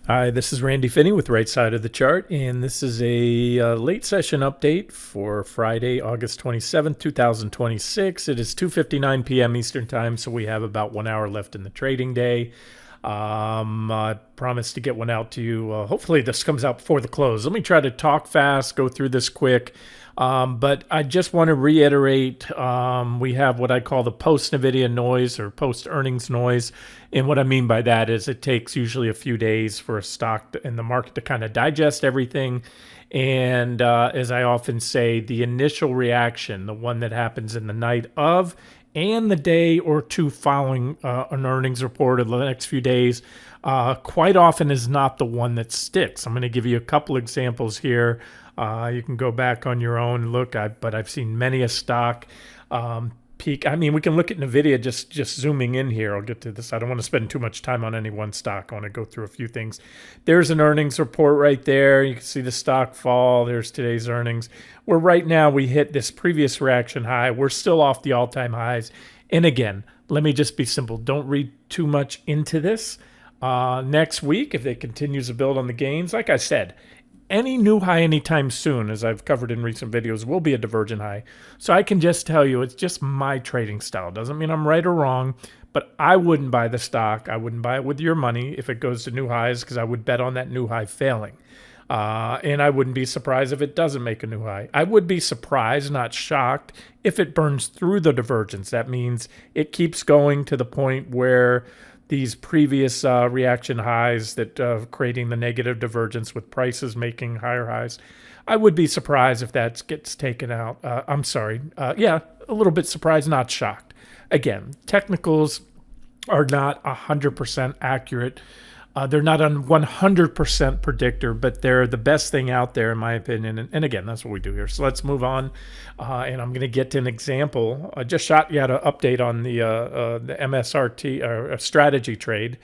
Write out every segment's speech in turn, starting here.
Hi, this is Randy Finney with Right Side of the Chart, and this is a late session update for Friday, August 27th, 2026. It is 2:59 p.m. Eastern Time, so we have about 1 hour left in the trading day. I promised to get one out to you. Hopefully this comes out before the close. Let me try to talk fast, go through this quick. But I just want to reiterate, we have what I call the post-NVIDIA noise or post-earnings noise. And what I mean by that is it takes usually a few days for a stock in the market to kind of digest everything. And as I often say, the initial reaction, the one that happens in the night of and the day or two following an earnings report or the next few days, quite often is not the one that sticks. I'm going to give you a couple examples here. You can go back on your own and look, but I've seen many a stock peak. I mean, we can look at NVIDIA just zooming in here. I'll get to this. I don't want to spend too much time on any one stock. I want to go through a few things. There's an earnings report right there. You can see the stock fall. There's today's earnings. Where right now we hit this previous reaction high. We're still off the all-time highs. And again, let me just be simple. Don't read too much into this. Next week, if it continues to build on the gains, like I said, any new high anytime soon, as I've covered in recent videos, will be a divergent high. So I can just tell you, it's just my trading style. Doesn't mean I'm right or wrong, but I wouldn't buy the stock. I wouldn't buy it with your money if it goes to new highs because I would bet on that new high failing. And I wouldn't be surprised if it doesn't make a new high. I would be surprised, not shocked, if it burns through the divergence. That means it keeps going to the point where these previous reaction highs that creating the negative divergence with prices making higher highs. I would be surprised if that gets taken out. I'm sorry. Yeah, a little bit surprised, not shocked. Again, technicals are not 100% accurate. They're not a 100% predictor, but they're the best thing out there, in my opinion. And again, that's what we do here. So let's move on. And I'm going to get to an example. I just shot you out an update on the MSRT or strategy trade.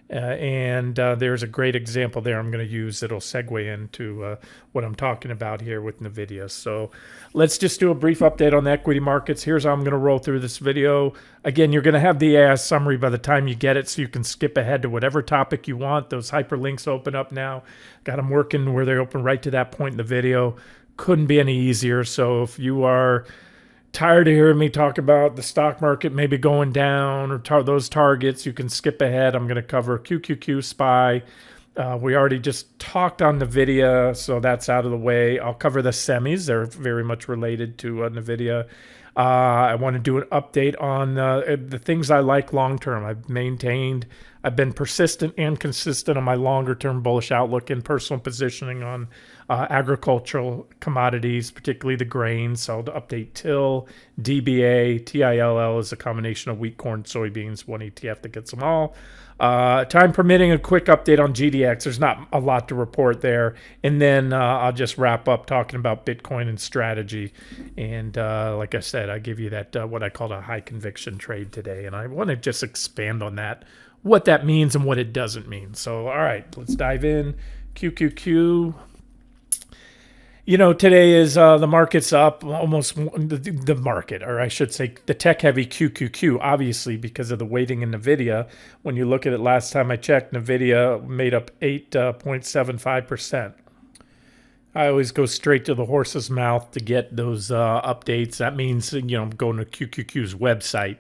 And there's a great example there I'm going to use that'll segue into what I'm talking about here with NVIDIA. So let's just do a brief update on the equity markets. Here's how I'm going to roll through this video. Again, you're going to have the AI summary by the time you get it, so you can skip ahead to whatever topic you want. Those hyperlinks open up now. Got them working where they open right to that point in the video. Couldn't be any easier. So if you are tired of hearing me talk about the stock market maybe going down or those targets, you can skip ahead. I'm going to cover QQQ SPY. We already just talked on NVIDIA, so that's out of the way. I'll cover the semis. They're very much related to NVIDIA. I want to do an update on the things I like long term. I've been persistent and consistent on my longer term bullish outlook and personal positioning on agricultural commodities, particularly the grains. So I'll update TIL, DBA, TILL is a combination of wheat, corn, soybeans, one ETF that gets them all. Time permitting, a quick update on GDX. There's not a lot to report there. And then I'll just wrap up talking about Bitcoin and strategy. And like I said, I give you that what I call a high conviction trade today. And I want to just expand on that, what that means and what it doesn't mean. So, all right, let's dive in. QQQ. You know, today is the market's up almost the market, or I should say the tech-heavy QQQ, obviously because of the weighting in NVIDIA. When you look at it, last time I checked, NVIDIA made up 8.75%. I always go straight to the horse's mouth to get those updates. That means, going to QQQ's website.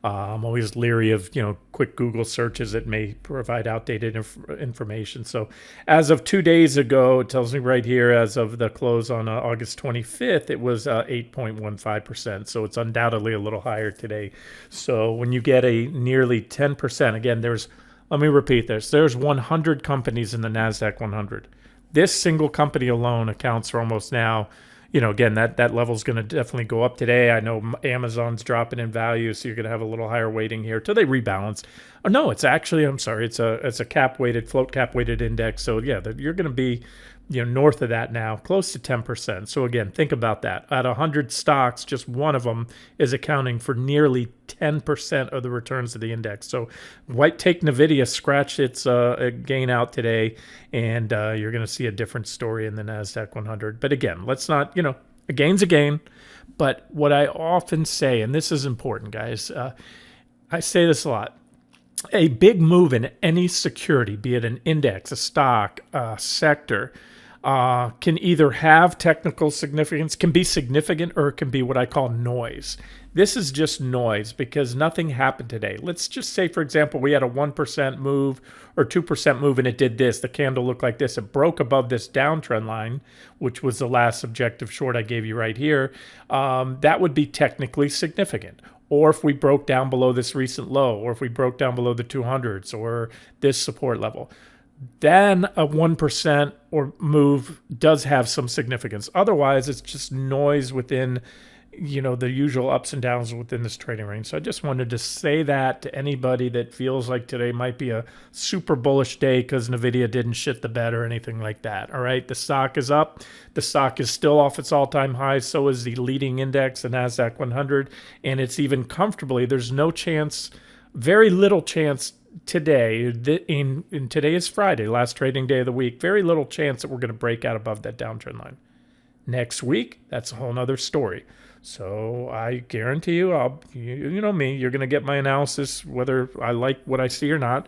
I'm always leery of, quick Google searches that may provide outdated information. So as of 2 days ago, it tells me right here, as of the close on August 25th, it was 8.15%. So it's undoubtedly a little higher today. So when you get a nearly 10%, again, let me repeat this. There's 100 companies in the NASDAQ 100. This single company alone accounts for almost now, again, that level is going to definitely go up today. I know Amazon's dropping in value, so you're going to have a little higher weighting here till they rebalance. Oh, no, it's actually, I'm sorry, it's a cap-weighted, float cap-weighted index. So, yeah, you're going to be, north of that now, close to 10%. So, again, think about that. At 100 stocks, just one of them is accounting for nearly 10% of the returns of the index. So, take NVIDIA, scratch its gain out today, and you're going to see a different story in the NASDAQ 100. But again, let's not, a gain's a gain. But what I often say, and this is important, guys, I say this a lot, a big move in any security, be it an index, a stock, a sector, can either have technical significance, can be significant, or it can be what I call noise. This is just noise because nothing happened today. Let's just say, for example, we had a 1% move or 2% move and it did this. The candle looked like this. It broke above this downtrend line, which was the last objective short I gave you right here. That would be technically significant. Or if we broke down below this recent low, or if we broke down below the 200s or this support level, then a 1% or move does have some significance. Otherwise, it's just noise within, the usual ups and downs within this trading range. So I just wanted to say that to anybody that feels like today might be a super bullish day because NVIDIA didn't shit the bed or anything like that. All right, the stock is up. The stock is still off its all-time highs. So is the leading index, the NASDAQ 100. And it's even comfortably, there's no chance, very little chance today, in today is Friday, last trading day of the week, very little chance that we're going to break out above that downtrend line. Next week, that's a whole nother story. So I guarantee you, you know me, you're going to get my analysis, whether I like what I see or not.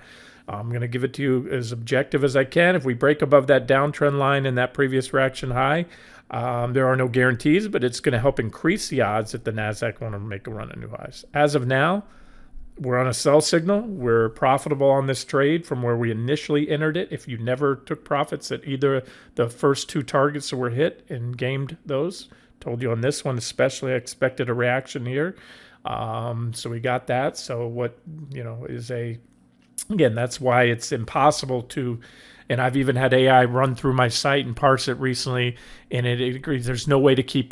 I'm going to give it to you as objective as I can. If we break above that downtrend line and that previous reaction high, there are no guarantees, but it's going to help increase the odds that the NASDAQ want to make a run at new highs. As of now, we're on a sell signal. We're profitable on this trade from where we initially entered it. If you never took profits at either the first two targets that were hit and gamed those, told you on this one especially, I expected a reaction here. So we got that. So what, is again, that's why it's impossible to, and I've even had AI run through my site and parse it recently, and it agrees there's no way to keep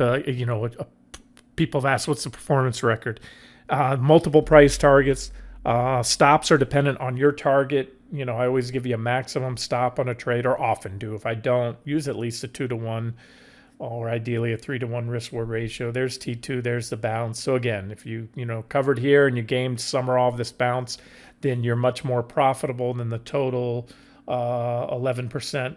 people have asked, what's the performance record? Multiple price targets. Stops are dependent on your target. I always give you a maximum stop on a trade, or often do. If I don't, use at least a 2-to-1 or ideally a 3-to-1 risk-reward ratio. There's T2, there's the bounce. So again, if you covered here and you gamed some or all of this bounce, then you're much more profitable than the total 11%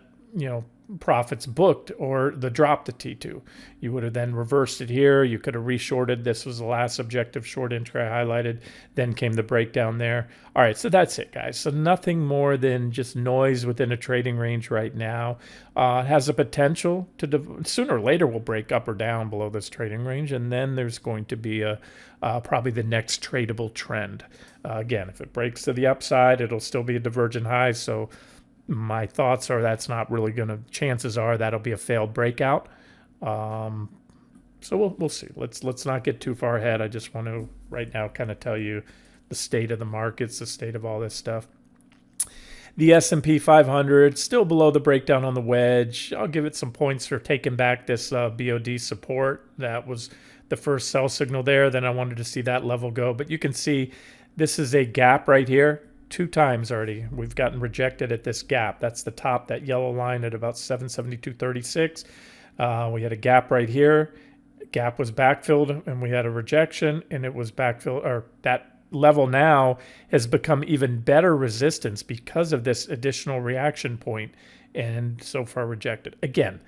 profits booked or the drop to T2. You would have then reversed it here. You could have reshorted. This was the last objective short entry I highlighted. Then came the breakdown there. All right, so that's it, guys. So nothing more than just noise within a trading range right now. It has a potential to sooner or later will break up or down below this trading range, and then there's going to be probably the next tradable trend. Again, if it breaks to the upside, it'll still be a divergent high. So my thoughts are that's not really going to, chances are that'll be a failed breakout. So we'll see. Let's not get too far ahead. I just want to right now kind of tell you the state of the markets, the state of all this stuff. The S&P 500 still below the breakdown on the wedge. I'll give it some points for taking back this BOD support. That was the first sell signal there. Then I wanted to see that level go. But you can see this is a gap right here. 2 times already we've gotten rejected at this gap. That's the top, that yellow line at about 772.36. We had a gap right here. Gap was backfilled and we had a rejection, and it was backfilled, or that level now has become even better resistance because of this additional reaction point, and so far rejected. Again,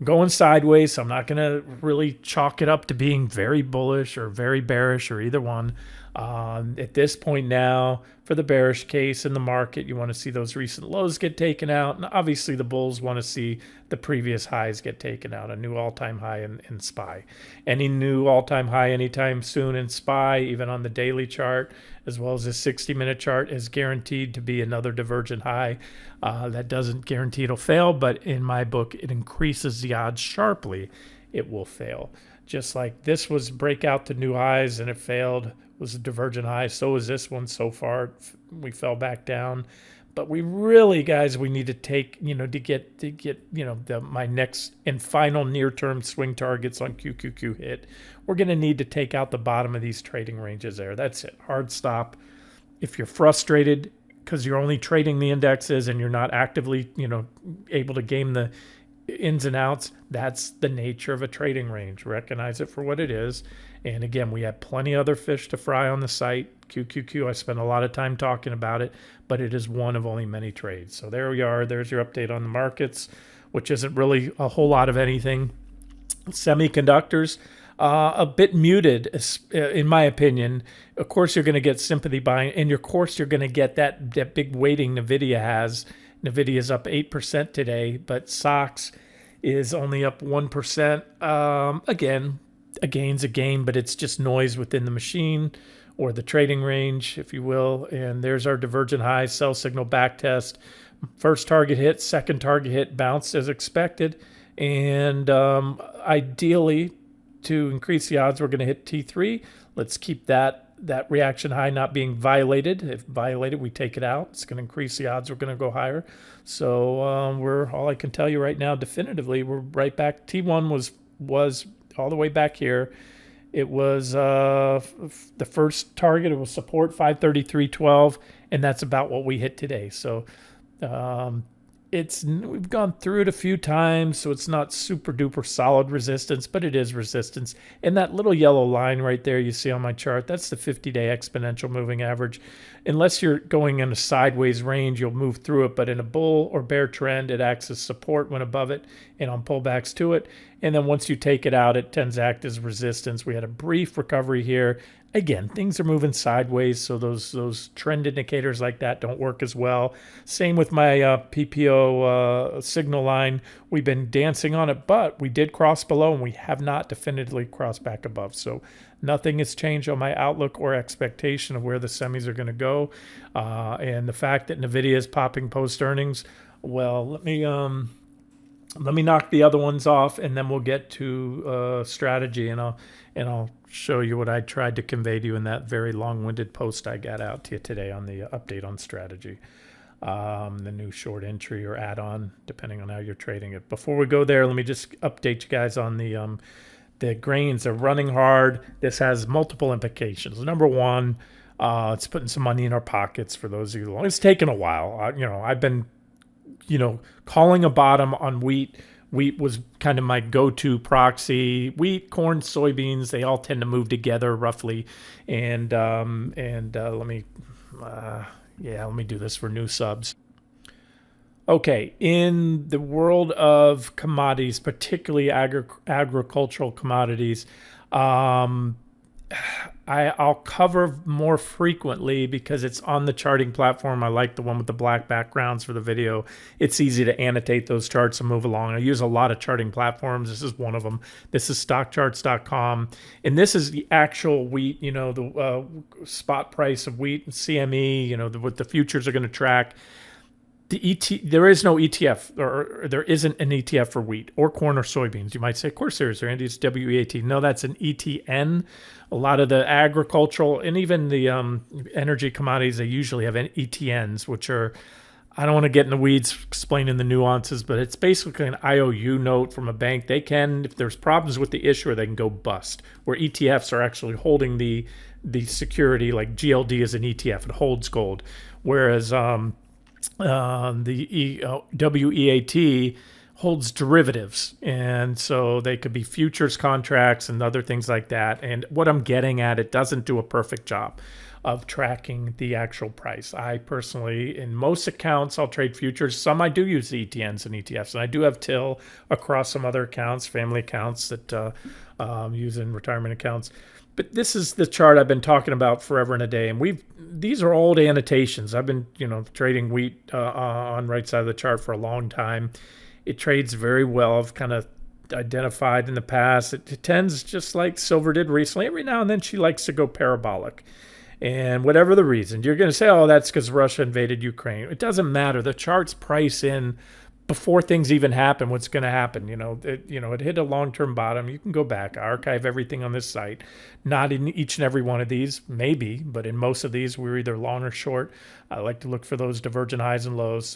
going sideways, so I'm not going to really chalk it up to being very bullish or very bearish or either one. At this point now, for the bearish case in the market, you want to see those recent lows get taken out. And obviously the bulls want to see the previous highs get taken out, a new all-time high in SPY. Any new all-time high anytime soon in SPY, even on the daily chart, as well as the 60-minute chart, is guaranteed to be another divergent high. That doesn't guarantee it'll fail, but in my book, it increases the odds sharply it will fail. Just like this was breakout to new highs and it failed, was a divergent high. So is this one so far. We fell back down. But we really, guys, we need to take, to get my next and final near-term swing targets on QQQ hit. We're going to need to take out the bottom of these trading ranges there. That's it. Hard stop. If you're frustrated because you're only trading the indexes and you're not actively, able to game the ins and outs, that's the nature of a trading range. Recognize it for what it is. And again, we have plenty other fish to fry on the site. QQQ, I spent a lot of time talking about it, but it is one of only many trades. So there we are. There's your update on the markets, which isn't really a whole lot of anything. Semiconductors, a bit muted, in my opinion. Of course, you're going to get sympathy buying, and of course, you're going to get that big weighting NVIDIA has. NVIDIA is up 8% today, but SOXX is only up 1%. Again, a gain's a gain, but it's just noise within the machine or the trading range, if you will. And there's our divergent high, sell signal back test. First target hit, second target hit, bounced as expected. And ideally, to increase the odds, we're going to hit T3. Let's keep that reaction high not being violated. If violated, we take it out. It's going to increase the odds. We're going to go higher. So all I can tell you right now, definitively, we're right back. T1 was all the way back here. It was the first target. It was support 533.12, and that's about what we hit today. So we've gone through it a few times, so it's not super duper solid resistance, but it is resistance. And that little yellow line right there you see on my chart, that's the 50-day exponential moving average. Unless you're going in a sideways range, you'll move through it, but in a bull or bear trend, it acts as support when above it and on pullbacks to it. And then once you take it out, it tends to act as resistance. We had a brief recovery here. Again, things are moving sideways, so those trend indicators like that don't work as well. Same with my PPO signal line. We've been dancing on it, but we did cross below, and we have not definitively crossed back above. So nothing has changed on my outlook or expectation of where the semis are going to go. And the fact that NVIDIA is popping post-earnings, well, let me knock the other ones off, and then we'll get to strategy, and I'll show you what I tried to convey to you in that very long-winded post I got out to you today on the update on strategy, the new short entry or add-on, depending on how you're trading it. Before we go there, let me just update you guys on the grains. Are running hard. This has multiple implications. Number one, it's putting some money in our pockets for those of you. It's taken a while. I've been calling a bottom on wheat. Wheat was kind of my go-to proxy. Wheat, corn, soybeans, they all tend to move together roughly. And let me do this for new subs. Okay, in the world of commodities, particularly agricultural commodities, I'll cover more frequently because it's on the charting platform. I like the one with the black backgrounds for the video. It's easy to annotate those charts and move along. I use a lot of charting platforms. This is one of them. This is stockcharts.com. And this is the actual wheat, the spot price of wheat and CME, what the futures are going to track. There is no ETF, or there isn't an ETF for wheat or corn or soybeans. You might say, of course there is, Randy. It's WEAT. No, that's an ETN. A lot of the agricultural and even the energy commodities, they usually have ETNs, which are, I don't want to get in the weeds explaining the nuances, but it's basically an IOU note from a bank. They can, if there's problems with the issuer, they can go bust. Where ETFs are actually holding the security, like GLD is an ETF. It holds gold. Whereas the WEAT holds derivatives, and so they could be futures contracts and other things like that. And what I'm getting at, it doesn't do a perfect job of tracking the actual price. I personally, in most accounts, I'll trade futures. Some I do use the ETNs and ETFs, and I do have TIL across some other accounts, family accounts that use in retirement accounts. But this is the chart I've been talking about forever and a day, and these are old annotations. I've been trading wheat on right side of the chart for a long time. It trades very well. I've kind of identified in the past. It tends, just like silver did recently. Every now and then she likes to go parabolic. And whatever the reason, you're going to say, oh, that's because Russia invaded Ukraine. It doesn't matter. The charts price in before things even happen what's going to happen. It hit a long-term bottom. You can go back, archive everything on this site. Not in each and every one of these, maybe, but in most of these, we're either long or short. I like to look for those divergent highs and lows.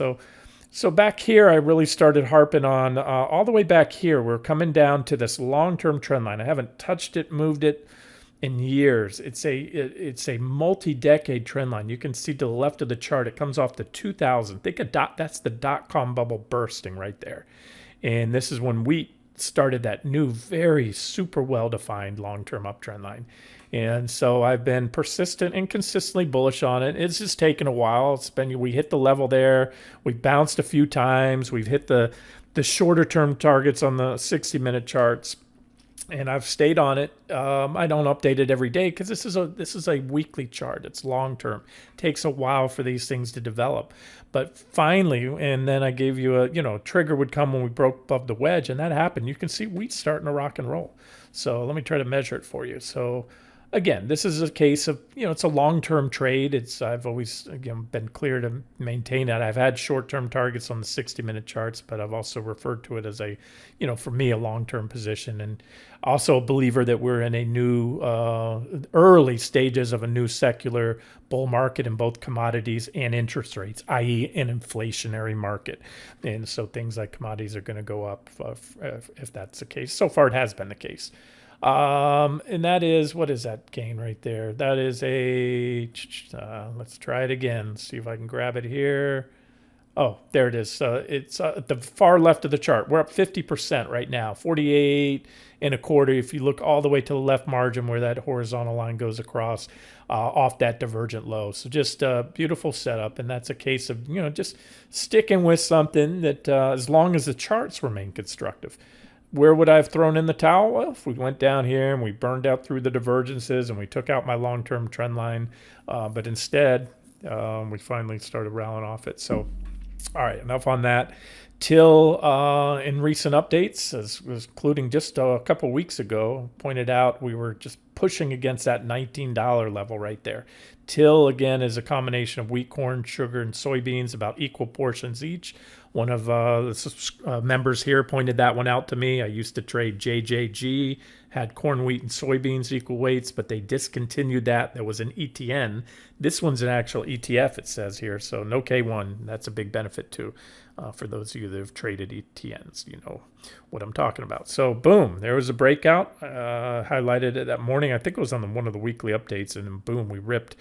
So back here, I really started harping on all the way back here. We're coming down to this long-term trend line. I haven't touched it, moved it in years. It's a multi-decade trend line. You can see to the left of the chart, it comes off the 2000. That's the dot-com bubble bursting right there. And this is when wheat started that new, very super well-defined long-term uptrend line. And so I've been persistent and consistently bullish on it. It's just taken a while. We hit the level there. We bounced a few times. We've hit the shorter term targets on the 60-minute charts. and I've stayed on it. I don't update it every day because this is a weekly chart. It's long term. It takes a while for these things to develop, but finally, and then I gave you a trigger would come when we broke above the wedge, and that happened. You can see wheat starting to rock and roll. So let me try to measure it for you. So again, this is a case of, it's a long-term trade. I've always, again, been clear to maintain that. I've had short-term targets on the 60-minute charts, but I've also referred to it as for me, a long-term position, and also a believer that we're in a new, early stages of a new secular bull market in both commodities and interest rates, i.e. an inflationary market. And so things like commodities are going to go up if that's the case. So far, it has been the case. And that is, what is that gain right there? That is let's try it again. Let's see if I can grab it here. Oh, there it is. It's at the far left of the chart. We're up 50% right now, 48 and a quarter. If you look all the way to the left margin where that horizontal line goes across off that divergent low. So just a beautiful setup. And that's a case of, just sticking with something that as long as the charts remain constructive. Where would I have thrown in the towel? Well, if we went down here and we burned out through the divergences and we took out my long-term trend line, but instead we finally started rallying off it. So, all right, enough on that. Till in recent updates, as was including just a couple weeks ago, pointed out we were just pushing against that $19 level right there. Till, again, is a combination of wheat, corn, sugar, and soybeans, about equal portions each. One of the members here pointed that one out to me. I used to trade JJG, had corn, wheat, and soybeans equal weights, but they discontinued that. There was an ETN. This one's an actual ETF, it says here, so no K1. That's a big benefit too. For those of you that have traded ETNs, you know what I'm talking about. So boom, there was a breakout. Highlighted it that morning. I think it was on one of the weekly updates, and then boom, we ripped.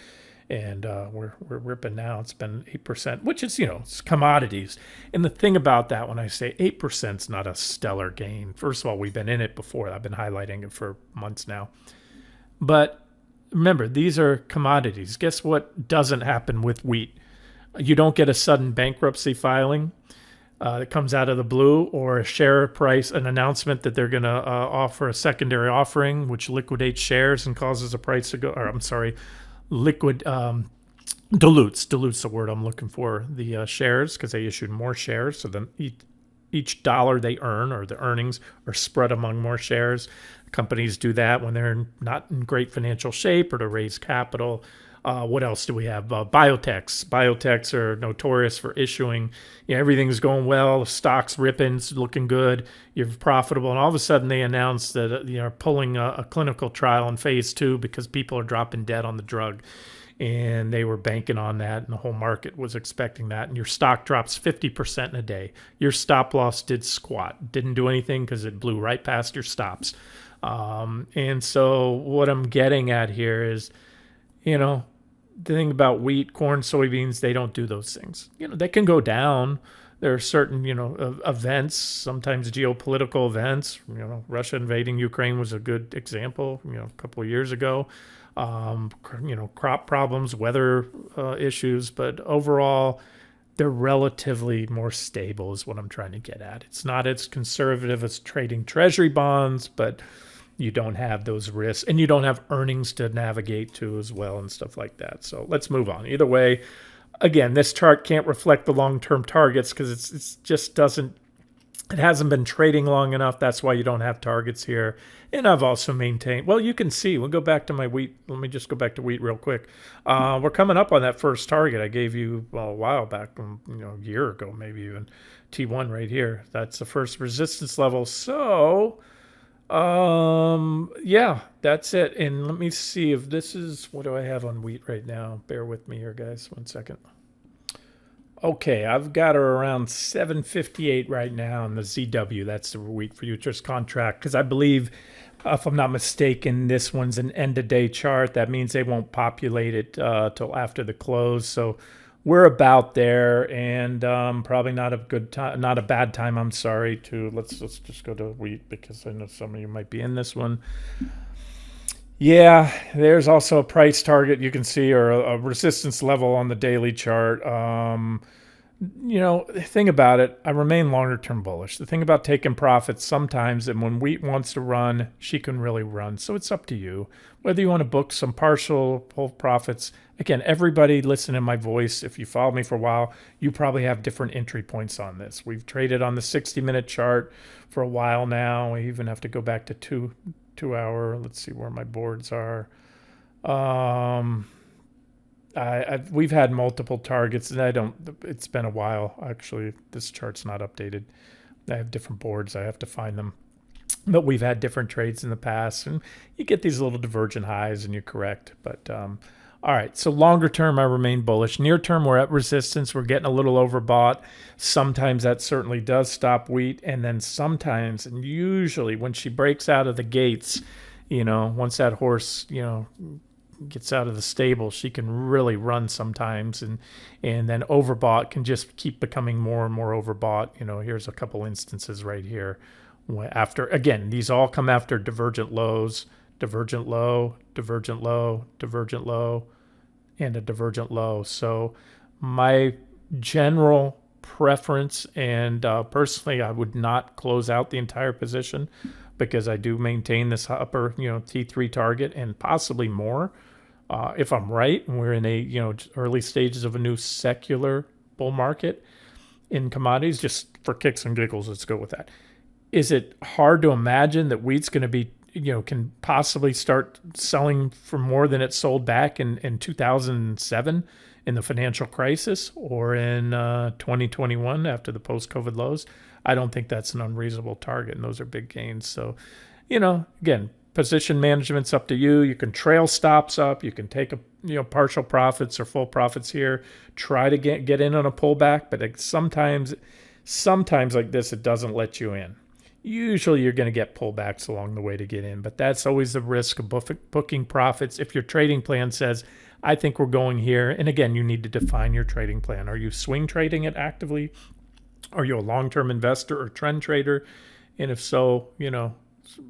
And we're ripping now. It's been 8%, which is, it's commodities. And the thing about that, when I say 8% is not a stellar gain. First of all, we've been in it before. I've been highlighting it for months now. But remember, these are commodities. Guess what doesn't happen with wheat? You don't get a sudden bankruptcy filing that comes out of the blue, or a share price, an announcement that they're going to offer a secondary offering, which liquidates shares and causes the price to go, or I'm sorry, dilutes the word I'm looking for, the shares, because they issued more shares. So then each dollar they earn, or the earnings, are spread among more shares. Companies do that when they're not in great financial shape or to raise capital. What else do we have? Biotechs. Biotechs are notorious for issuing, everything's going well, stock's ripping, it's looking good, you're profitable, and all of a sudden they announce that you're pulling a clinical trial in phase 2 because people are dropping dead on the drug. And they were banking on that, and the whole market was expecting that. And your stock drops 50% in a day. Your stop loss did squat, didn't do anything because it blew right past your stops. And so what I'm getting at here is, the thing about wheat, corn, soybeans, they don't do those things. They can go down. There are certain, events, sometimes geopolitical events. Russia invading Ukraine was a good example, a couple of years ago. Crop problems, weather issues, but overall, they're relatively more stable is what I'm trying to get at. It's not as conservative as trading treasury bonds, but you don't have those risks, and you don't have earnings to navigate to as well and stuff like that. So let's move on. Either way, again, this chart can't reflect the long-term targets because it hasn't been trading long enough. That's why you don't have targets here. And I've also maintained, well, you can see, we'll go back to my wheat. Let me just go back to wheat real quick. We're coming up on that first target I gave you a while back, a year ago, maybe even T1 right here. That's the first resistance level. So, yeah, that's it. And let me see if this is, what do I have on wheat right now? Bear with me here, guys. 1 second. Okay, I've got her around 758 right now in the ZW. That's the wheat futures contract. Because I believe, if I'm not mistaken, this one's an end-of-day chart. That means they won't populate it till after the close. So we're about there, and probably not a good time, not a bad time. I'm sorry to let's just go to wheat because I know some of you might be in this one. Yeah, there's also a price target you can see, or a resistance level on the daily chart. The thing about it, I remain longer term bullish. The thing about taking profits sometimes, and when wheat wants to run, she can really run. So it's up to you whether you want to book some partial pull profits. Again, everybody listen to my voice. If you follow me for a while, you probably have different entry points on this. We've traded on the 60-minute chart for a while now. We even have to go back to two hour. Let's see where my boards are. We've had multiple targets, and it's been a while. Actually, this chart's not updated. I have different boards. I have to find them. But we've had different trades in the past, and you get these little divergent highs, and you're correct. But all right, so longer term, I remain bullish. Near term, we're at resistance. We're getting a little overbought. Sometimes that certainly does stop wheat, and then sometimes, and usually when she breaks out of the gates, once that horse, gets out of the stable, she can really run sometimes, and then overbought can just keep becoming more and more overbought. Here's a couple instances right here. After, again, these all come after divergent lows, divergent low, divergent low, divergent low, and a divergent low. So my general preference, and personally, I would not close out the entire position, because I do maintain this upper, T3 target and possibly more. If I'm right, and we're in a, early stages of a new secular bull market in commodities, just for kicks and giggles, let's go with that. Is it hard to imagine that wheat's going to be, can possibly start selling for more than it sold back in 2007 in the financial crisis, or in 2021 after the post-COVID lows? I don't think that's an unreasonable target, and those are big gains. So, again, position management's up to you. You can trail stops up. You can take partial profits or full profits here. Try to get in on a pullback, but sometimes like this, it doesn't let you in. Usually you're going to get pullbacks along the way to get in, but that's always the risk of booking profits. If your trading plan says, I think we're going here, and again, you need to define your trading plan. Are you swing trading it actively? Are you a long-term investor or trend trader? And if so,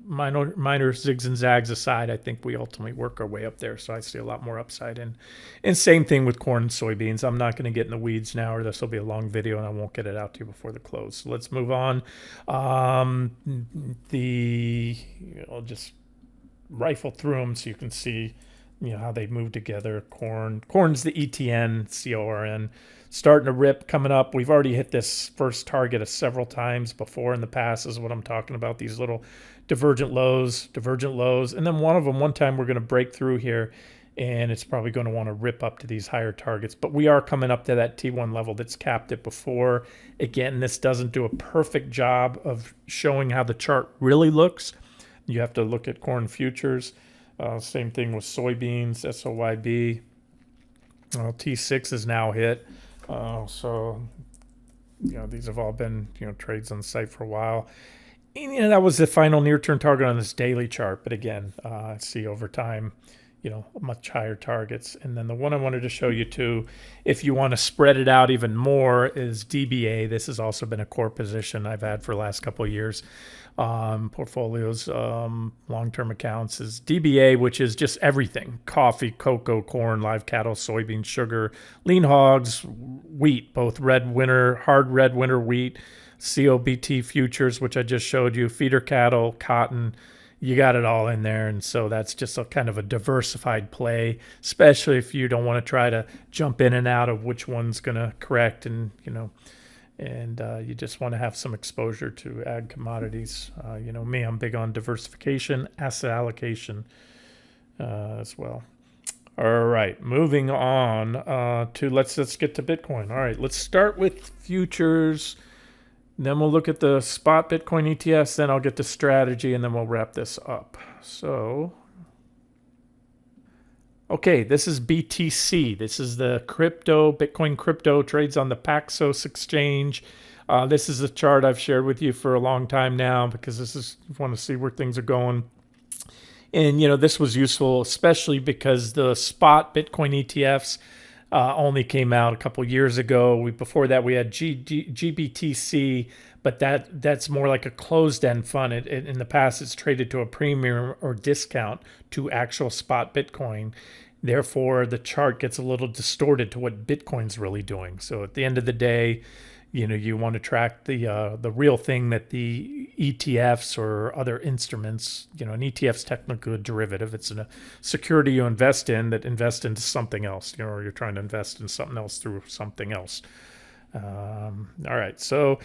minor zigs and zags aside, I think we ultimately work our way up there. So I see a lot more upside in. And same thing with corn and soybeans. I'm not going to get in the weeds now, or this will be a long video and I won't get it out to you before the close. So let's move on. I'll just rifle through them so you can see how they move together. Corn's the ETN, CORN, starting to rip, coming up. We've already hit this first target several times before in the past, is what I'm talking about. These little divergent lows, and then one time we're going to break through here, and it's probably going to want to rip up to these higher targets. But we are coming up to that T1 level that's capped it before. Again, this doesn't do a perfect job of showing how the chart really looks. You have to look at corn futures. Same thing with soybeans, SOYB. T6 is now hit. So these have all been, trades on the site for a while. And, that was the final near-term target on this daily chart. But again, I see over time, much higher targets. And then the one I wanted to show you too, if you want to spread it out even more, is DBA. This has also been a core position I've had for the last couple of years. Portfolios, long-term accounts, is DBA, which is just everything: coffee, cocoa, corn, live cattle, soybeans, sugar, lean hogs, wheat, both hard red winter wheat, COBT futures, which I just showed you, feeder cattle, cotton. You got it all in there. And so that's just a kind of a diversified play, especially if you don't want to try to jump in and out of which one's going to correct, and you just want to have some exposure to ag commodities. Me, I'm big on diversification, asset allocation as well. All right, moving on to let's get to Bitcoin. All right, let's start with futures. Then we'll look at the spot Bitcoin ETFs. Then I'll get to strategy, and then we'll wrap this up. So, okay, this is BTC. This is the Bitcoin crypto, trades on the Paxos exchange. This is a chart I've shared with you for a long time now, because you want to see where things are going. And, this was useful, especially because the spot Bitcoin ETFs only came out a couple years ago. Before that, we had GBTC, but that's more like a closed-end fund. In the past, it's traded to a premium or discount to actual spot Bitcoin. Therefore, the chart gets a little distorted to what Bitcoin's really doing. So at the end of the day, you want to track the real thing that the ETFs or other instruments, an ETF's technically a derivative. It's a security you invest in that invests into something else, or you're trying to invest in something else through something else. All right. So,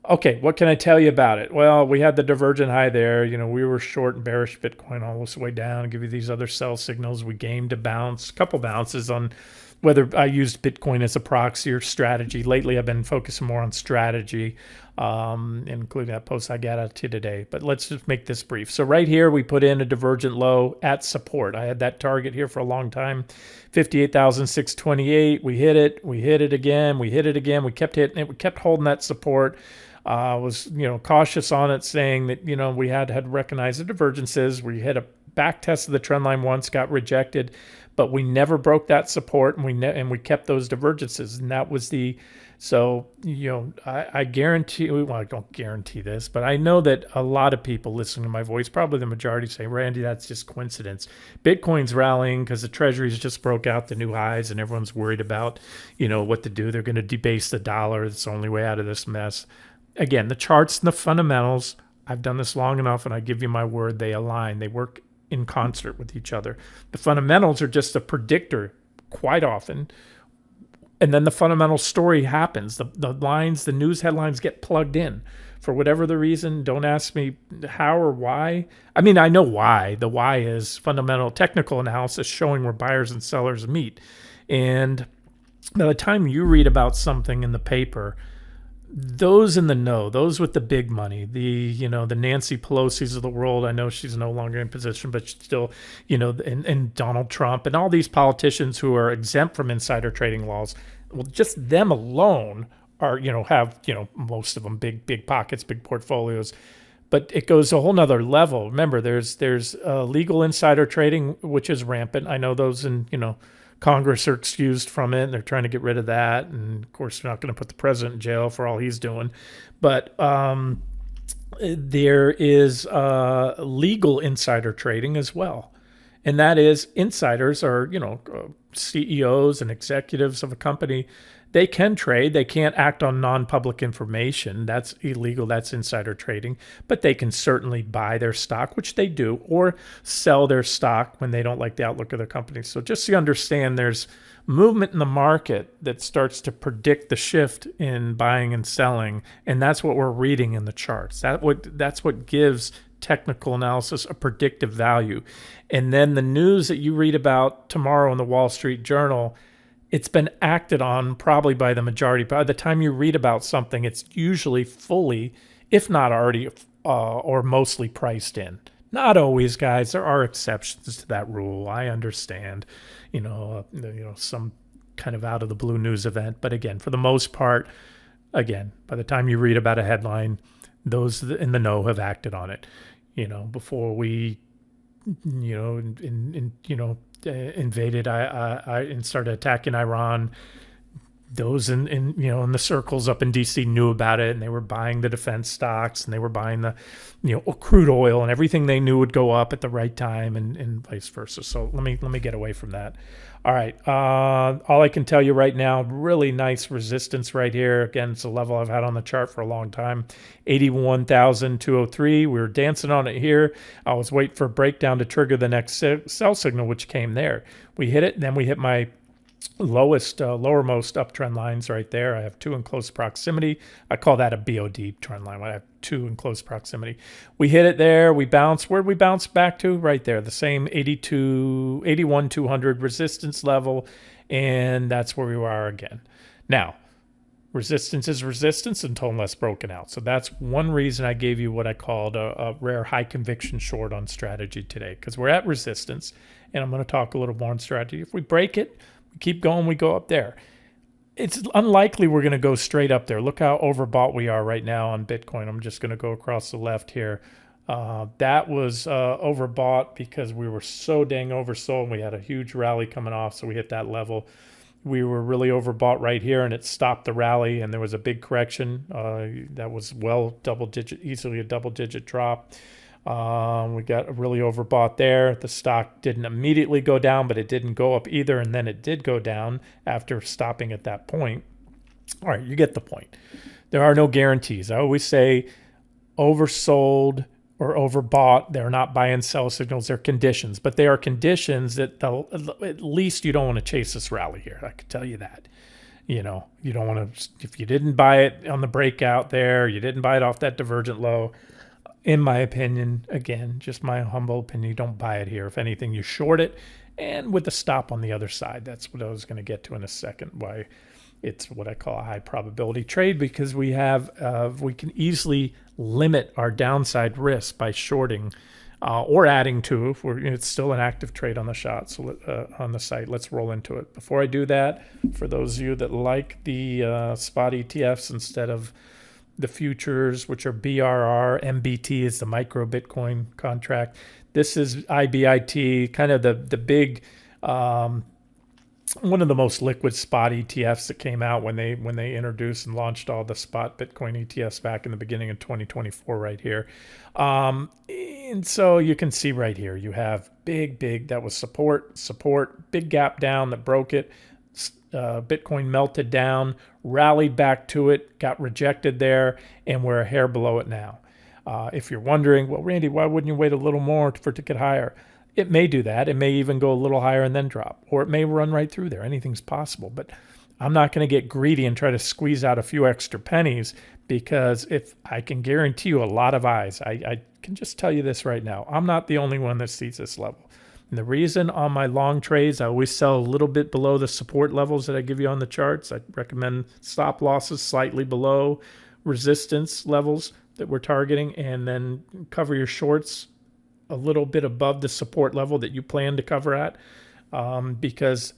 okay, what can I tell you about it? Well, we had the divergent high there. We were short and bearish Bitcoin all this way down. Give you these other sell signals. We gained a bounce, a couple bounces on whether I used Bitcoin as a proxy or strategy. Lately, I've been focusing more on strategy, including that post I got out to today. But let's just make this brief. So right here, we put in a divergent low at support. I had that target here for a long time, 58,628. We hit it. We hit it again. We hit it again. We kept hitting it. We kept holding that support. Was cautious on it, saying that we had recognized the divergences. We hit a back test of the trend line once, got rejected, but we never broke that support, and we kept those divergences, and that was I guarantee. Well, I don't guarantee this, but I know that a lot of people listening to my voice, probably the majority, say, Randy, that's just coincidence. Bitcoin's rallying because the treasuries just broke out the new highs, and everyone's worried about what to do. They're going to debase the dollar. It's the only way out of this mess. Again, the charts and the fundamentals, I've done this long enough, and I give you my word, they align. They work in concert with each other. The fundamentals are just a predictor quite often, and then the fundamental story happens. The lines, the news headlines get plugged in. For whatever the reason, don't ask me how or why. I mean, I know why. The why is fundamental technical analysis showing where buyers and sellers meet. And by the time you read about something in the paper, those in the know, those with the big money, the Nancy Pelosi's of the world, I know she's no longer in position, but still, and Donald Trump and all these politicians who are exempt from insider trading laws, well, just them alone are, have, most of them big pockets, big portfolios. But it goes a whole nother level. Remember, there's legal insider trading, which is rampant. I know those in, Congress are excused from it, and they're trying to get rid of that. And of course, they're not going to put the president in jail for all he's doing. But there is legal insider trading as well. And that is, insiders are, CEOs and executives of a company. They can trade. They can't act on non-public information. That's illegal. That's insider trading. But they can certainly buy their stock, which they do, or sell their stock when they don't like the outlook of their company. So just so you understand, there's movement in the market that starts to predict the shift in buying and selling, and that's what we're reading in the charts. That's what gives technical analysis a predictive value. And then the news that you read about tomorrow in the Wall Street Journal, it's been acted on probably by the majority. By the time you read about something, it's usually fully, if not already, or mostly priced in. Not always, guys. There are exceptions to that rule. I understand, some kind of out of the blue news event. But again, for the most part, again, by the time you read about a headline, those in the know have acted on it. Before we, invaded and started attacking Iran, those in the circles up in DC knew about it, and they were buying the defense stocks, and they were buying the crude oil, and everything they knew would go up at the right time, and vice versa. So let me get away from that. All right, all I can tell you right now, really nice resistance right here. Again, it's a level I've had on the chart for a long time, 81,203. We were dancing on it here. I was waiting for a breakdown to trigger the next sell signal, which came there. We hit it, and then we hit my lowermost uptrend lines right there. I have two in close proximity. I call that a BOD trend line. I have two in close proximity. We hit it there. We bounced. Where'd we bounce back to? Right there. The same 81,200 resistance level. And that's where we are again. Now, resistance is resistance until unless broken out. So that's one reason I gave you what I called a rare high conviction short on strategy today, because we're at resistance. And I'm going to talk a little more on strategy. If we break it, keep going, we go up there. It's unlikely we're going to go straight up there. Look how overbought we are right now on Bitcoin. I'm just going to go across the left here. That was overbought because we were so dang oversold, and we had a huge rally coming off, so we hit that level. We were really overbought right here, and it stopped the rally, and there was a big correction. That was easily a double-digit drop. We got really overbought there. The stock didn't immediately go down, but it didn't go up either. And then it did go down after stopping at that point. All right, you get the point. There are no guarantees. I always say oversold or overbought. They're not buy and sell signals. They're conditions, but they are conditions that at least you don't want to chase this rally here. I can tell you that. You don't want to, if you didn't buy it on the breakout there, you didn't buy it off that divergent low. In my opinion, again, just my humble opinion, you don't buy it here. If anything, you short it, and with the stop on the other side. That's what I was going to get to in a second, why it's what I call a high probability trade, because we can easily limit our downside risk by shorting or adding to. If it's still an active trade on the on the site. Let's roll into it. Before I do that, for those of you that like the spot ETFs instead of the futures, which are BRR, MBT is the micro Bitcoin contract. This is IBIT, kind of the big, one of the most liquid spot ETFs that came out when they introduced and launched all the spot Bitcoin ETFs back in the beginning of 2024 right here. And so you can see right here, you have big, that was support, big gap down that broke it. Bitcoin melted down, rallied back to it, got rejected there, and we're a hair below it now. If you're wondering, well, Randy, why wouldn't you wait a little more for it to get higher? It may do that. It may even go a little higher and then drop, or it may run right through there. Anything's possible, but I'm not going to get greedy and try to squeeze out a few extra pennies, because if I can guarantee you a lot of eyes, I can just tell you this right now, I'm not the only one that sees this level. And the reason on my long trades, I always sell a little bit below the support levels that I give you on the charts. I recommend stop losses slightly below resistance levels that we're targeting, and then cover your shorts a little bit above the support level that you plan to cover at, because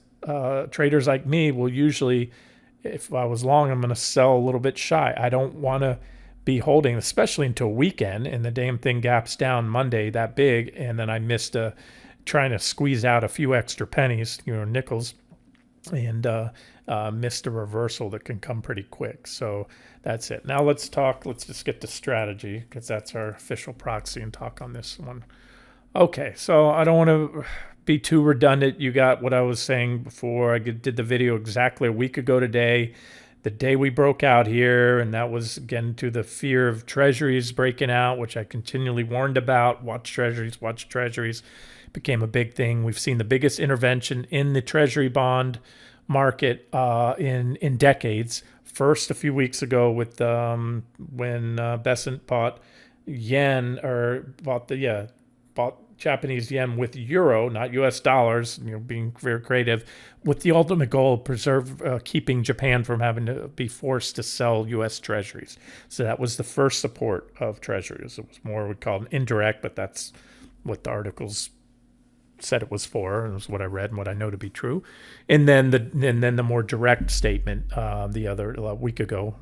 traders like me will usually, if I was long, I'm going to sell a little bit shy. I don't want to be holding, especially until weekend, and the damn thing gaps down Monday that big, and then I missed trying to squeeze out a few extra pennies, nickels, and missed a reversal that can come pretty quick. So that's it. Now let's just get to strategy, because that's our official proxy, and talk on this one. Okay, so I don't want to be too redundant. You got what I was saying before. I did the video exactly a week ago today, the day we broke out here, and that was, again, to the fear of treasuries breaking out, which I continually warned about. Watch treasuries. Became a big thing. We've seen the biggest intervention in the treasury bond market in decades. First, a few weeks ago with when Besant bought yen, or bought Japanese yen with euro, not U.S. dollars. Being very creative, with the ultimate goal of keeping Japan from having to be forced to sell U.S. treasuries. So that was the first support of treasuries. It was more we call it indirect, but that's what the articles said it was for, and it was what I read and what I know to be true. And then the more direct statement week ago,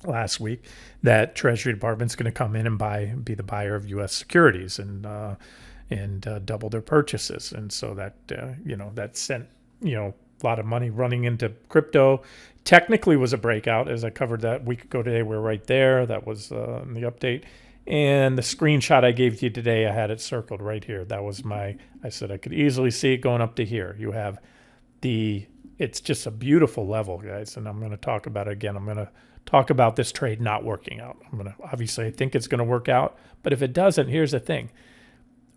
last week, that Treasury Department's going to come in and be the buyer of U.S. securities and double their purchases. And so that that sent a lot of money running into crypto. Technically was a breakout, as I covered that week ago today. We're right there. That was in the update. And the screenshot I gave you today, I had it circled right here. That was I said I could easily see it going up to here. You have it's just a beautiful level, guys. And I'm going to talk about it again. I'm going to talk about this trade not working out. Obviously, I think it's going to work out. But if it doesn't, here's the thing.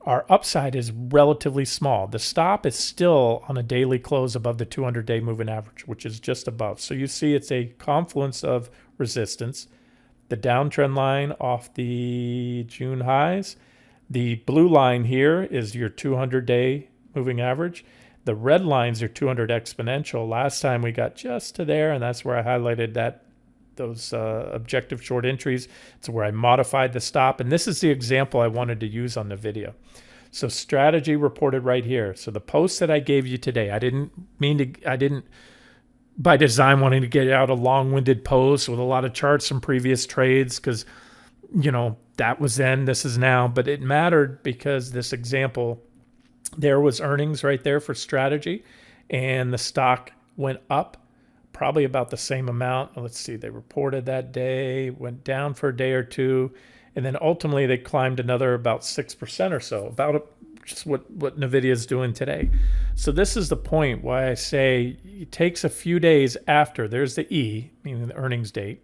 Our upside is relatively small. The stop is still on a daily close above the 200-day moving average, which is just above. So you see it's a confluence of resistance. The downtrend line off the June highs. The blue line here is your 200-day moving average. The red lines are 200 exponential. Last time we got just to there, and that's where I highlighted those objective short entries. It's where I modified the stop, and this is the example I wanted to use on the video. So strategy reported right here. So the post that I gave you today, I didn't by design wanting to get out a long-winded post with a lot of charts from previous trades, because that was then, this is now. But it mattered because this example, there was earnings right there for strategy, and the stock went up probably about the same amount. Let's see, they reported that day, went down for a day or two, and then ultimately they climbed another about 6% or so, about just what NVIDIA is doing today. So this is the point why I say it takes a few days after, there's the E, meaning the earnings date.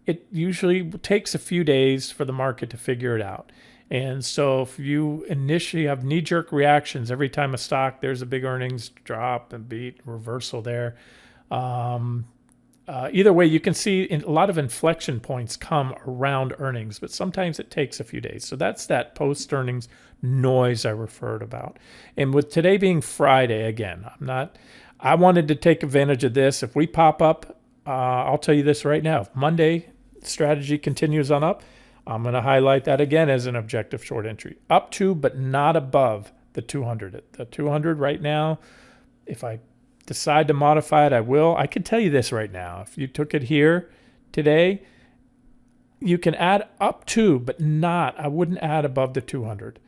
It usually takes a few days for the market to figure it out. And so if you initially have knee-jerk reactions every time a stock, there's a big earnings drop and beat, reversal there. Either way, you can see a lot of inflection points come around earnings, but sometimes it takes a few days. So that's that post-earnings noise I referred about. And with today being Friday, again, I wanted to take advantage of this. If we pop up, I'll tell you this right now. If Monday strategy continues on up, I'm going to highlight that again as an objective short entry. Up to, but not above the 200. The 200 right now, if I decide to modify it, I will. I can tell you this right now. If you took it here today, you can add up to, but not, I wouldn't add above the 200.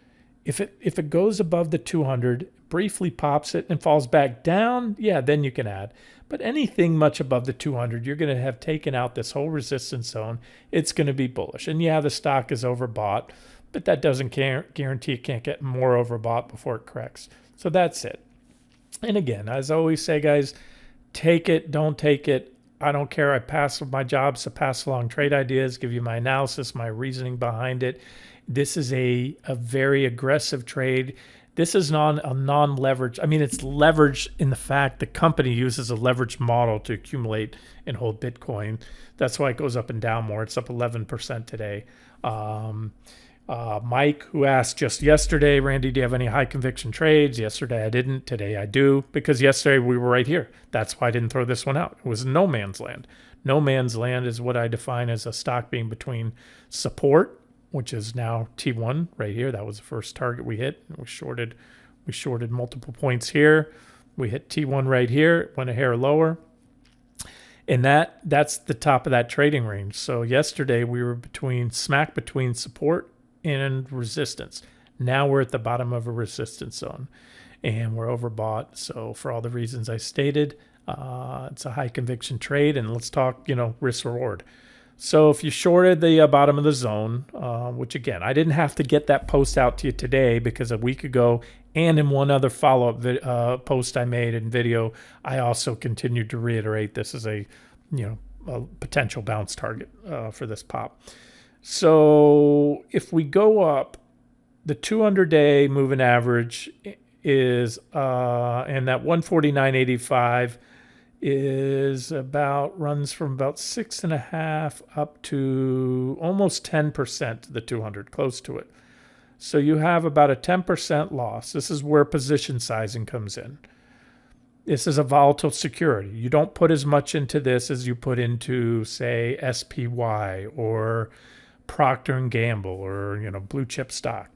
If it goes above the 200, briefly pops it and falls back down, yeah, then you can add. But anything much above the 200, you're going to have taken out this whole resistance zone. It's going to be bullish. And yeah, the stock is overbought, but that doesn't guarantee it can't get more overbought before it corrects. So that's it. And again, as I always say, guys, take it, don't take it. I don't care. I pass with my job to pass along trade ideas, give you my analysis, my reasoning behind it. This is a very aggressive trade. This is a non-leverage. I mean, it's leveraged in the fact the company uses a leverage model to accumulate and hold Bitcoin. That's why it goes up and down more. It's up 11% today. Mike, who asked just yesterday, Randy, do you have any high conviction trades? Yesterday I didn't. Today I do, because yesterday we were right here. That's why I didn't throw this one out. It was no man's land. No man's land is what I define as a stock being between support, which is now T1 right here. That was the first target we hit. We shorted multiple points here. We hit T1 right here, went a hair lower. And that's the top of that trading range. So yesterday we were smack between support and resistance. Now we're at the bottom of a resistance zone and we're overbought. So for all the reasons I stated, it's a high conviction trade. And let's talk, risk reward. So if you shorted the bottom of the zone, which again, I didn't have to get that post out to you today because a week ago and in one other follow-up post I made in video, I also continued to reiterate this is a potential bounce target for this pop. So if we go up, the 200-day moving average is, and that 149.85 is runs from about 6.5 up to almost 10%, the 200, close to it. So you have about a 10% loss. This is where position sizing comes in. This is a volatile security. You don't put as much into this as you put into, say, SPY or Procter & Gamble or blue chip stock.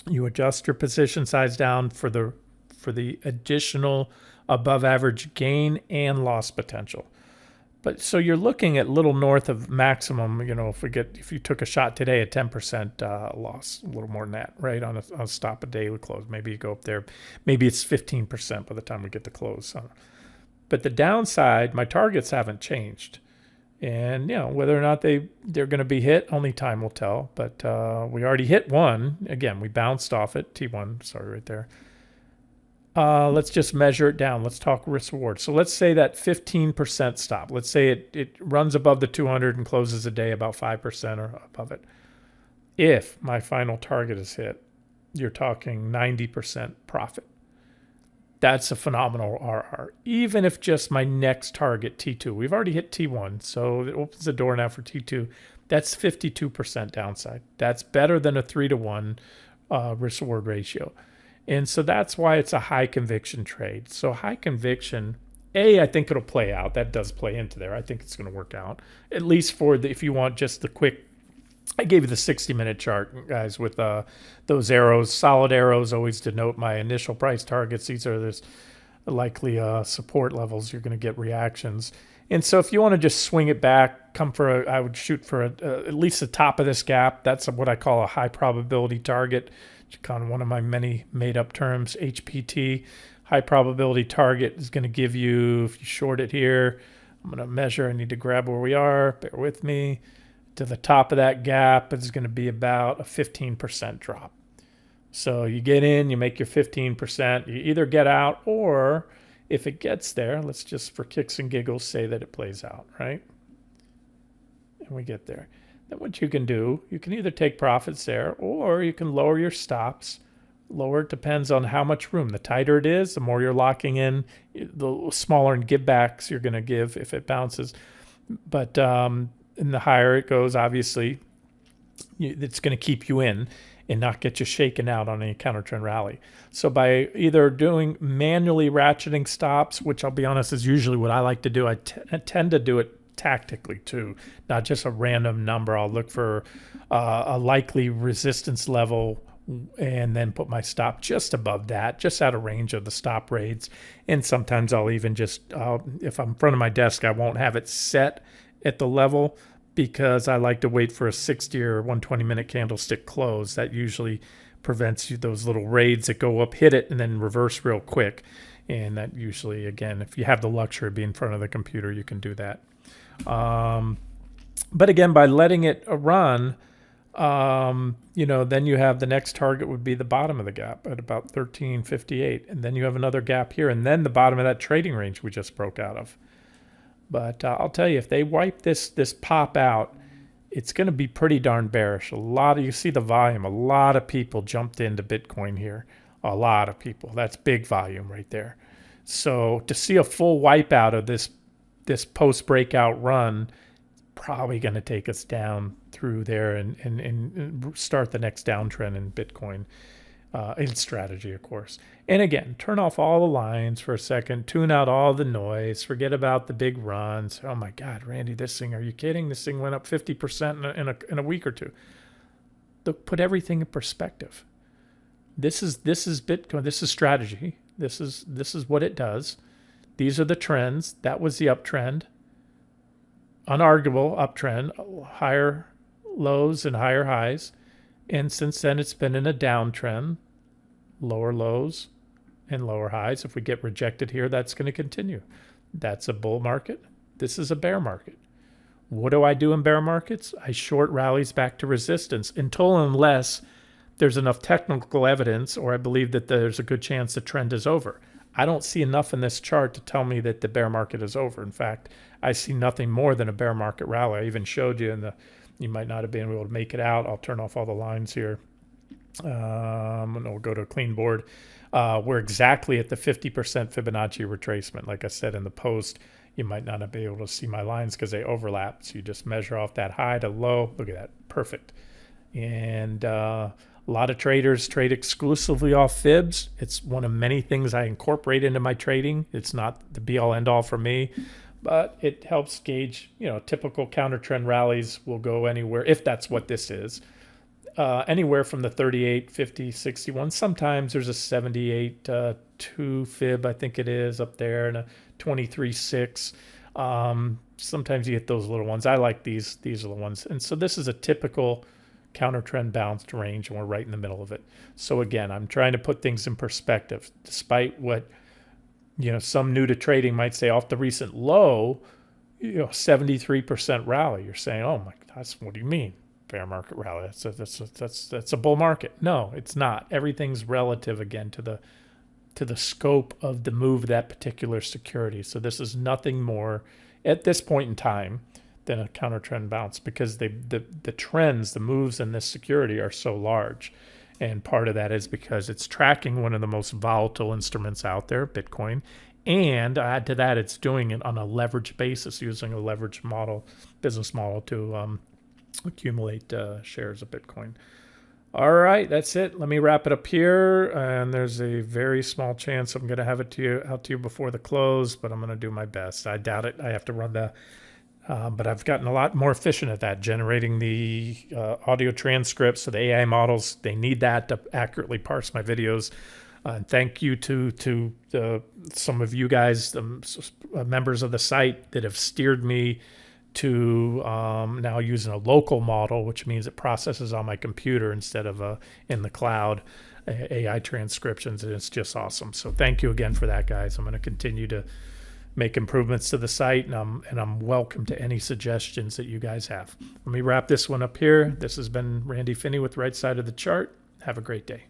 You adjust your position size down for the additional above average gain and loss potential. But so you're looking at little north of maximum, if you took a shot today at 10% loss, a little more than that, right? On a stop a daily close. Maybe you go up there, maybe it's 15% by the time we get to close. But the downside, my targets haven't changed. And, whether or not they're going to be hit, only time will tell. But we already hit one. Again, we bounced off it. T1, sorry, right there. Let's just measure it down. Let's talk risk reward. So let's say that 15% stop. Let's say it runs above the 200 and closes a day about 5% or above it. If my final target is hit, you're talking 90% profit. That's a phenomenal RR. Even if just my next target, T2, we've already hit T1, so it opens the door now for T2. That's 52% downside. That's better than a 3-to-1 risk reward ratio. And so that's why it's a high conviction trade. So high conviction, I think it'll play out. That does play into there. I think it's going to work out. At least if you want just the quick, I gave you the 60-minute chart, guys, with those arrows. Solid arrows always denote my initial price targets. These are this likely support levels. You're going to get reactions. And so if you want to just swing it back, I would shoot for at least the top of this gap. That's what I call a high probability target. Kind of one of my many made-up terms, HPT, high probability target, is going to give you, if you short it here, I'm going to measure. I need to grab where we are. Bear with me. To the top of that gap is going to be about a 15% drop. So you get in, you make your 15%. You either get out, or if it gets there, let's just for kicks and giggles say that it plays out, right? And we get there. Then what you can do, you can either take profits there, or you can lower your stops. Lower, it depends on how much room. The tighter it is, the more you're locking in, the smaller in givebacks you're going to give if it bounces. But and the higher it goes, obviously, it's going to keep you in and not get you shaken out on any counter trend rally. So by either doing manually ratcheting stops, which I'll be honest is usually what I like to do, I tend to do it tactically too, not just a random number. I'll look for a likely resistance level and then put my stop just above that, just out of range of the stop rates. And sometimes I'll even just, if I'm in front of my desk, I won't have it set at the level because I like to wait for a 60 or 120-minute candlestick close. That usually prevents you those little raids that go up, hit it, and then reverse real quick. And that usually, again, if you have the luxury of being in front of the computer, you can do that. But again, by letting it run, then you have the next target would be the bottom of the gap at about 1358. And then you have another gap here, and then the bottom of that trading range we just broke out of. But I'll tell you, if they wipe this pop out, it's going to be pretty darn bearish. You see the volume. A lot of people jumped into Bitcoin here. A lot of people. That's big volume right there. So to see a full wipeout of this post-breakout run, probably going to take us down through there and start the next downtrend in Bitcoin. In strategy, of course. And again, turn off all the lines for a second, tune out all the noise, forget about the big runs. Oh my God, Randy, this thing, are you kidding? This thing went up 50% in a week or two. Put everything in perspective. This is Bitcoin. This is strategy. This is what it does. These are the trends. That was the uptrend. Unarguable uptrend, higher lows and higher highs. And since then, it's been in a downtrend, lower lows and lower highs. If we get rejected here, that's going to continue. That's a bull market. This is a bear market. What do I do in bear markets? I short rallies back to resistance unless there's enough technical evidence or I believe that there's a good chance the trend is over. I don't see enough in this chart to tell me that the bear market is over. In fact, I see nothing more than a bear market rally. I even showed you you might not have been able to make it out. I'll turn off all the lines here. And we'll go to a clean board. We're exactly at the 50% Fibonacci retracement. Like I said in the post, you might not be able to see my lines because they overlap. So you just measure off that high to low. Look at that. Perfect. And a lot of traders trade exclusively off fibs. It's one of many things I incorporate into my trading. It's not the be-all, end-all for me. But it helps gauge, typical counter trend rallies will go anywhere, if that's what this is, anywhere from the 38, 50, 61. Sometimes there's a 78, 2 fib, I think it is up there, and a 23.6. Sometimes you get those little ones. I like these. These are the ones. And so this is a typical counter trend bounced range, and we're right in the middle of it. So again, I'm trying to put things in perspective, despite what some new to trading might say off the recent low, 73% rally. You're saying, oh my God, what do you mean? Bear market rally. That's a bull market. No, it's not. Everything's relative again to the scope of the move of that particular security. So this is nothing more at this point in time than a counter trend bounce because the trends, the moves in this security are so large. And part of that is because it's tracking one of the most volatile instruments out there, Bitcoin. And add to that, it's doing it on a leverage basis, using a leverage business model to accumulate shares of Bitcoin. All right, that's it. Let me wrap it up here. And there's a very small chance I'm going to have it out to you before the close, but I'm going to do my best. I doubt it. I have to run but I've gotten a lot more efficient at that, generating the audio transcripts. So the AI models, they need that to accurately parse my videos. And thank you to some of you guys, members of the site that have steered me to now using a local model, which means it processes on my computer instead of in the cloud, AI transcriptions, and it's just awesome. So thank you again for that, guys. I'm going to continue to make improvements to the site, and I'm welcome to any suggestions that you guys have. Let me wrap this one up here. This has been Randy Finney with Right Side of the Chart. Have a great day.